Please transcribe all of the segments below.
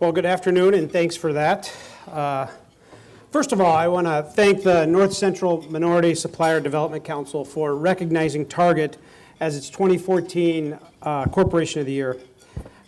Well, good afternoon, and thanks for that. First of all, I want to thank the North Central Minority Supplier Development Council for recognizing Target as its 2014 Corporation of the Year.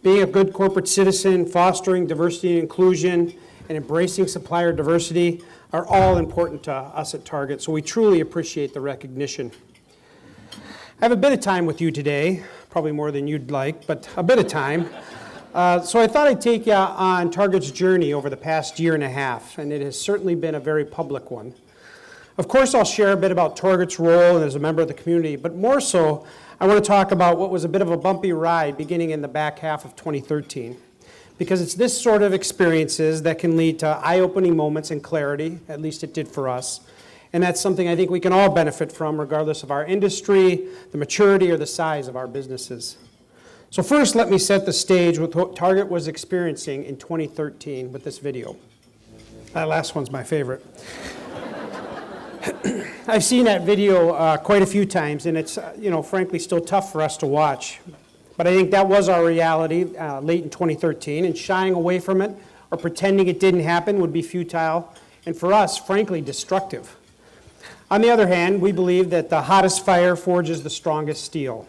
Being a good corporate citizen, fostering diversity and inclusion, and embracing supplier diversity are all important to us at Target, so we truly appreciate the recognition. I have a bit of time with you today, probably more than you'd like, but a bit of time. So I thought I'd take you on Target's journey over the past year and a half, and it has certainly been a very public one. Of course, I'll share a bit about Target's role as a member of the community, but more so, I want to talk about what was a bit of a bumpy ride beginning in the back half of 2013, because it's this sort of experiences that can lead to eye-opening moments and clarity, at least it did for us, and that's something I think we can all benefit from regardless of our industry, the maturity, or the size of our businesses. So first, let me set the stage with what Target was experiencing in 2013 with this video. That last one's my favorite. I've seen that video quite a few times, and it's, frankly, still tough for us to watch. But I think that was our reality late in 2013, and shying away from it or pretending it didn't happen would be futile, and for us, frankly, destructive. On the other hand, we believe that the hottest fire forges the strongest steel.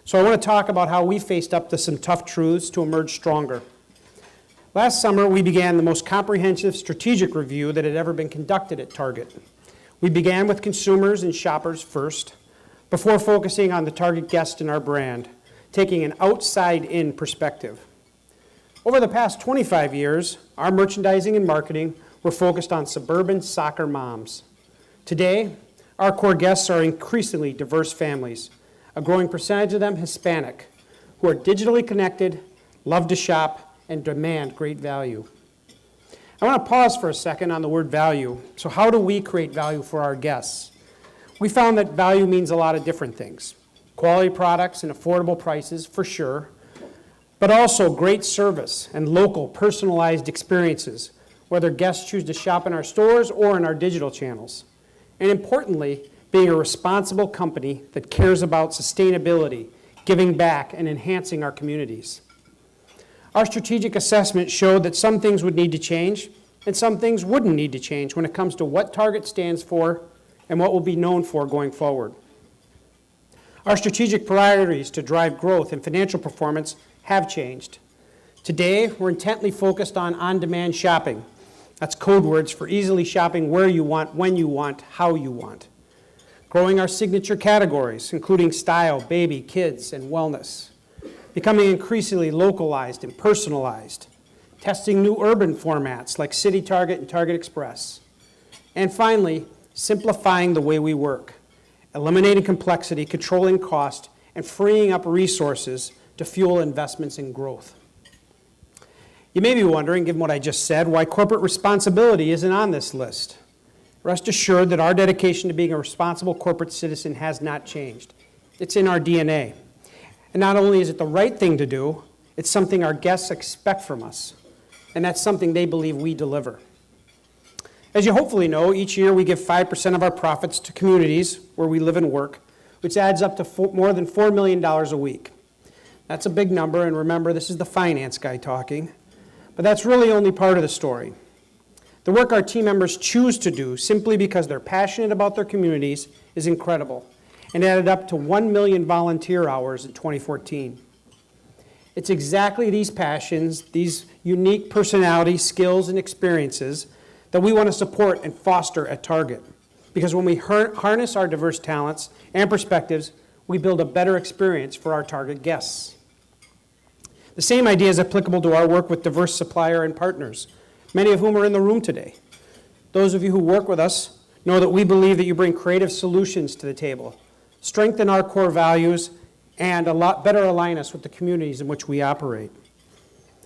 So I want to talk about how we faced up to some tough truths to emerge stronger. Last summer, we began the most comprehensive strategic review that had ever been conducted at Target. We began with consumers and shoppers first, before focusing on the Target guest and our brand, taking an outside-in perspective. Over the past 25 years, our merchandising and marketing were focused on suburban soccer moms. Today, our core guests are increasingly diverse families, a growing percentage of them Hispanic, who are digitally connected, love to shop, and demand great value. I want to pause for a second on the word value. So how do we create value for our guests? We found that value means a lot of different things. Quality products and affordable prices, for sure, but also great service and local, personalized experiences, whether guests choose to shop in our stores or in our digital channels. And importantly, being a responsible company that cares about sustainability, giving back, and enhancing our communities. Our strategic assessment showed that some things would need to change and some things wouldn't need to change when it comes to what Target stands for and what will be known for going forward. Our strategic priorities to drive growth and financial performance have changed. Today, we're intently focused on on-demand shopping. That's code words for easily shopping where you want, when you want, how you want. Growing our signature categories, including style, baby, kids, and wellness. Becoming increasingly localized and personalized. Testing new urban formats like City Target and Target Express. And finally, simplifying the way we work. Eliminating complexity, controlling cost, and freeing up resources to fuel investments in growth. You may be wondering, given what I just said, why corporate responsibility isn't on this list. Rest assured that our dedication to being a responsible corporate citizen has not changed. It's in our DNA. And not only is it the right thing to do, it's something our guests expect from us. And that's something they believe we deliver. As you hopefully know, each year we give 5% of our profits to communities where we live and work, which adds up to more than $4 million a week. That's a big number, and remember, this is the finance guy talking. But that's really only part of the story. The work our team members choose to do simply because they're passionate about their communities is incredible and added up to 1 million volunteer hours in 2014. It's exactly these passions, these unique personalities, skills, and experiences that we want to support and foster at Target. Because when we harness our diverse talents and perspectives, we build a better experience for our Target guests. The same idea is applicable to our work with diverse supplier and partners, many of whom are in the room today. Those of you who work with us know that we believe that you bring creative solutions to the table, strengthen our core values, and a lot better align us with the communities in which we operate.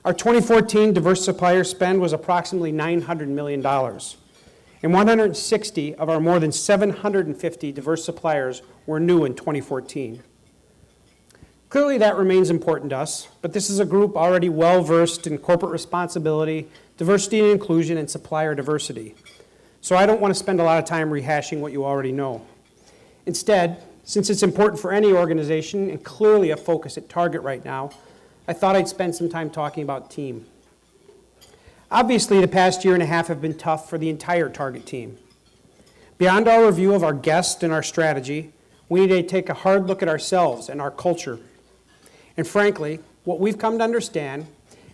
Our 2014 diverse supplier spend was approximately $900 million, and 160 of our more than 750 diverse suppliers were new in 2014. Clearly that remains important to us, but this is a group already well-versed in corporate responsibility, diversity and inclusion, and supplier diversity. So I don't want to spend a lot of time rehashing what you already know. Instead, since it's important for any organization and clearly a focus at Target right now, I thought I'd spend some time talking about team. Obviously, the past year and a half have been tough for the entire Target team. Beyond our review of our guests and our strategy, we need to take a hard look at ourselves and our culture. And frankly, what we've come to understand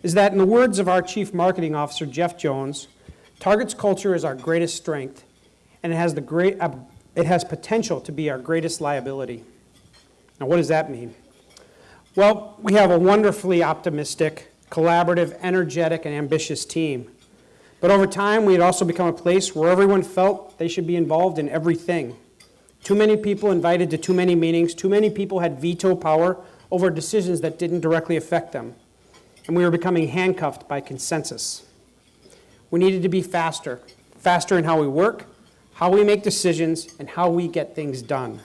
is that, in the words of our Chief Marketing Officer, Jeff Jones, Target's culture is our greatest strength, and it has potential to be our greatest liability. Now, what does that mean? Well, we have a wonderfully optimistic, collaborative, energetic, and ambitious team. But over time, we had also become a place where everyone felt they should be involved in everything. Too many people invited to too many meetings, too many people had veto power over decisions that didn't directly affect them. And we were becoming handcuffed by consensus. We needed to be faster in how we work, how we make decisions, and how we get things done.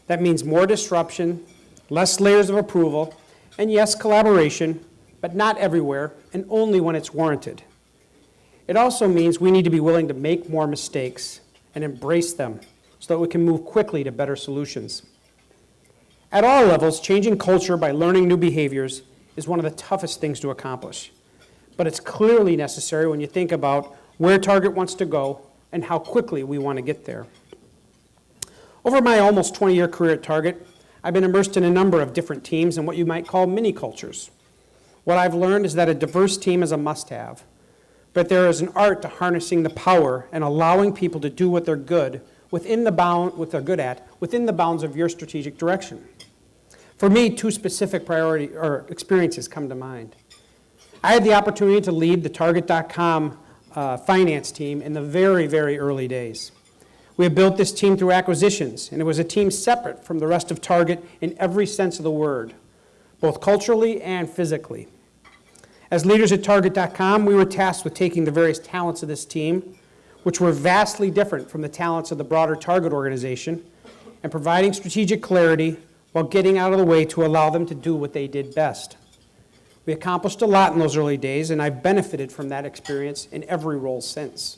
That means more disruption, less layers of approval, and yes, collaboration, but not everywhere, and only when it's warranted. It also means we need to be willing to make more mistakes and embrace them so that we can move quickly to better solutions. At all levels, changing culture by learning new behaviors is one of the toughest things to accomplish. But it's clearly necessary when you think about where Target wants to go and how quickly we want to get there. Over my almost 20-year career at Target, I've been immersed in a number of different teams and what you might call mini cultures. What I've learned is that a diverse team is a must-have, but there is an art to harnessing the power and allowing people to do what they're good within the bounds of your strategic direction. For me, two specific experiences come to mind. I had the opportunity to lead the Target.com finance team in the very, very early days. We had built this team through acquisitions, and it was a team separate from the rest of Target in every sense of the word, both culturally and physically. As leaders at Target.com, we were tasked with taking the various talents of this team, which were vastly different from the talents of the broader Target organization, and providing strategic clarity while getting out of the way to allow them to do what they did best. We accomplished a lot in those early days, and I've benefited from that experience in every role since.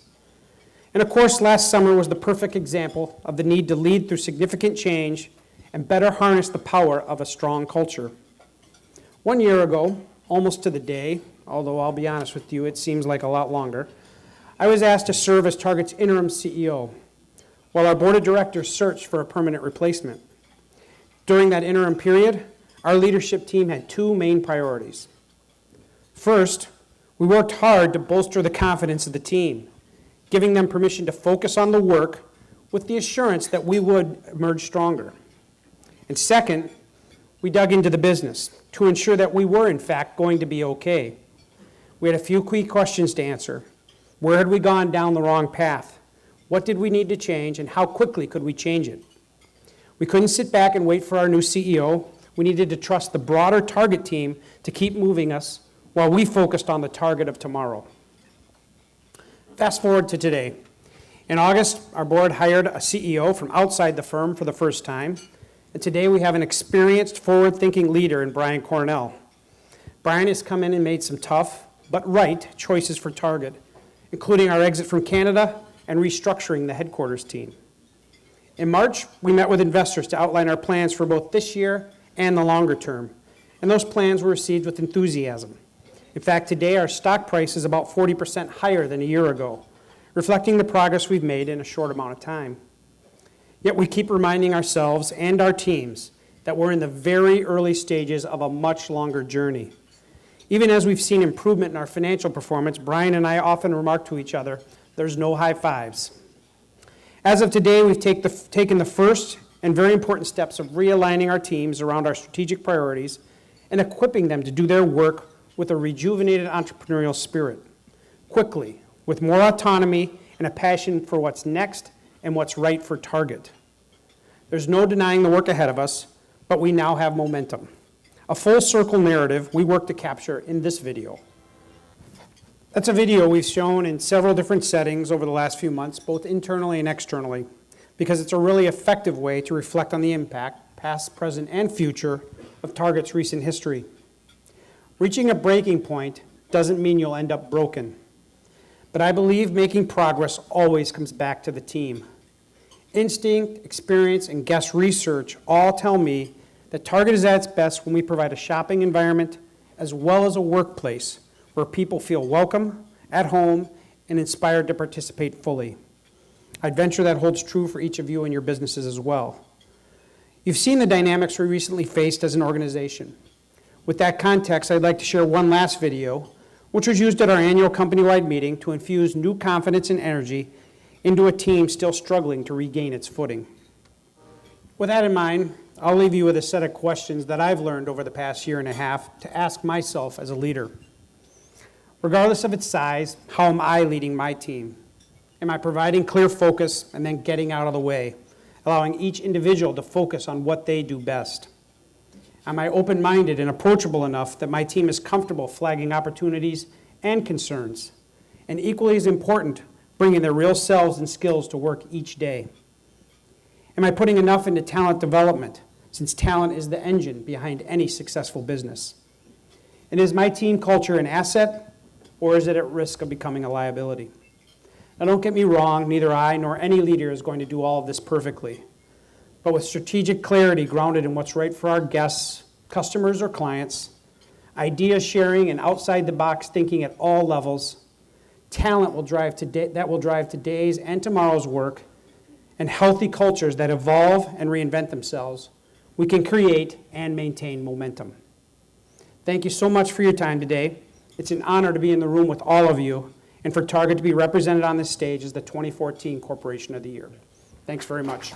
And of course, last summer was the perfect example of the need to lead through significant change and better harness the power of a strong culture. 1 year ago, almost to the day, although I'll be honest with you, it seems like a lot longer, I was asked to serve as Target's interim CEO, while our board of directors searched for a permanent replacement. During that interim period, our leadership team had two main priorities. First, we worked hard to bolster the confidence of the team, giving them permission to focus on the work with the assurance that we would emerge stronger. And second, we dug into the business to ensure that we were, in fact, going to be okay. We had a few key questions to answer. Where had we gone down the wrong path? What did we need to change, and how quickly could we change it? We couldn't sit back and wait for our new CEO. We needed to trust the broader Target team to keep moving us while we focused on the Target of tomorrow. Fast forward to today. In August, our board hired a CEO from outside the firm for the first time, and today we have an experienced, forward-thinking leader in Brian Cornell. Brian has come in and made some tough, but right choices for Target, including our exit from Canada and restructuring the headquarters team. In March, we met with investors to outline our plans for both this year and the longer term, and those plans were received with enthusiasm. In fact, today our stock price is about 40% higher than a year ago, reflecting the progress we've made in a short amount of time. Yet we keep reminding ourselves and our teams that we're in the very early stages of a much longer journey. Even as we've seen improvement in our financial performance, Brian and I often remark to each other, there's no high fives. As of today, we've taken the first and very important steps of realigning our teams around our strategic priorities and equipping them to do their work with a rejuvenated entrepreneurial spirit, quickly, with more autonomy and a passion for what's next and what's right for Target. There's no denying the work ahead of us, but we now have momentum. A full circle narrative we work to capture in this video. That's a video we've shown in several different settings over the last few months, both internally and externally, because it's a really effective way to reflect on the impact, past, present, and future, of Target's recent history. Reaching a breaking point doesn't mean you'll end up broken, but I believe making progress always comes back to the team. Instinct, experience, and guest research all tell me that Target is at its best when we provide a shopping environment as well as a workplace where people feel welcome at home, and inspired to participate fully. I'd venture that holds true for each of you and your businesses as well. You've seen the dynamics we recently faced as an organization. With that context, I'd like to share one last video, which was used at our annual company-wide meeting to infuse new confidence and energy into a team still struggling to regain its footing. With that in mind, I'll leave you with a set of questions that I've learned over the past year and a half to ask myself as a leader. Regardless of its size, how am I leading my team? Am I providing clear focus and then getting out of the way, allowing each individual to focus on what they do best? Am I open-minded and approachable enough that my team is comfortable flagging opportunities and concerns? And equally as important, bringing their real selves and skills to work each day? Am I putting enough into talent development, since talent is the engine behind any successful business? And is my team culture an asset, or is it at risk of becoming a liability? Now, don't get me wrong, neither I nor any leader is going to do all of this perfectly. But with strategic clarity grounded in what's right for our guests, customers, or clients, idea sharing and outside-the-box thinking at all levels, talent will drive today's and tomorrow's work, and healthy cultures that evolve and reinvent themselves, we can create and maintain momentum. Thank you so much for your time today. It's an honor to be in the room with all of you and for Target to be represented on this stage as the 2014 Corporation of the Year. Thanks very much.